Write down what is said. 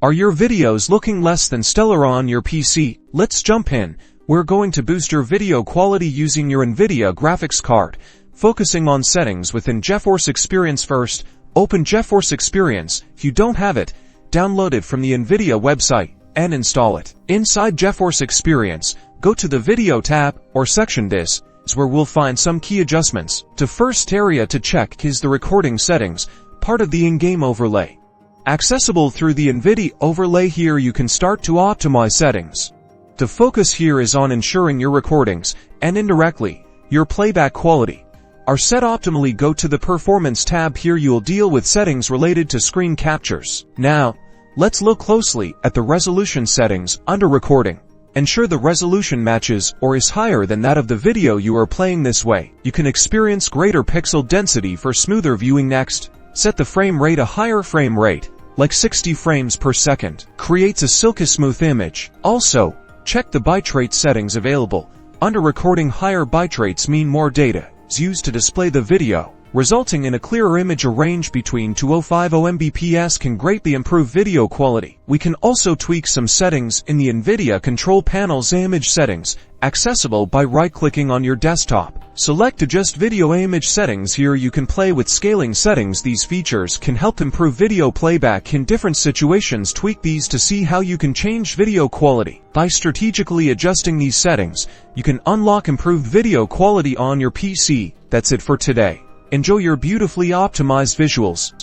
Are your videos looking less than stellar on your PC? Let's jump in. We're going to boost your video quality using your Nvidia graphics card. Focusing on settings within GeForce Experience first, open GeForce Experience. If you don't have it, download it from the Nvidia website and install it. Inside GeForce Experience, go to the Video tab or section. This is where we'll find some key adjustments. The first area to check is the recording settings, part of the in-game overlay. Accessible through the Nvidia overlay, here you can start to optimize settings. The focus here is on ensuring your recordings, and indirectly, your playback quality, are set optimally. Go to the Performance tab. Here you'll deal with settings related to screen captures. Now, let's look closely at the resolution settings under Recording. Ensure the resolution matches or is higher than that of the video you are playing. This way, you can experience greater pixel density for smoother viewing. Next, set the frame rate. A higher frame rate, like 60 frames per second, creates a silky smooth image. Also, check the bitrate settings available. Under Recording, higher bitrates mean more data is used to display the video, resulting in a clearer image. A range between 2050 Mbps can greatly improve video quality. We can also tweak some settings in the Nvidia Control Panel's image settings, accessible by right-clicking on your desktop. Select Adjust Video Image Settings. Here you can play with scaling settings. These features can help improve video playback in different situations. Tweak these to see how you can change video quality. By strategically adjusting these settings, you can unlock improved video quality on your PC. That's it for today. Enjoy your beautifully optimized visuals.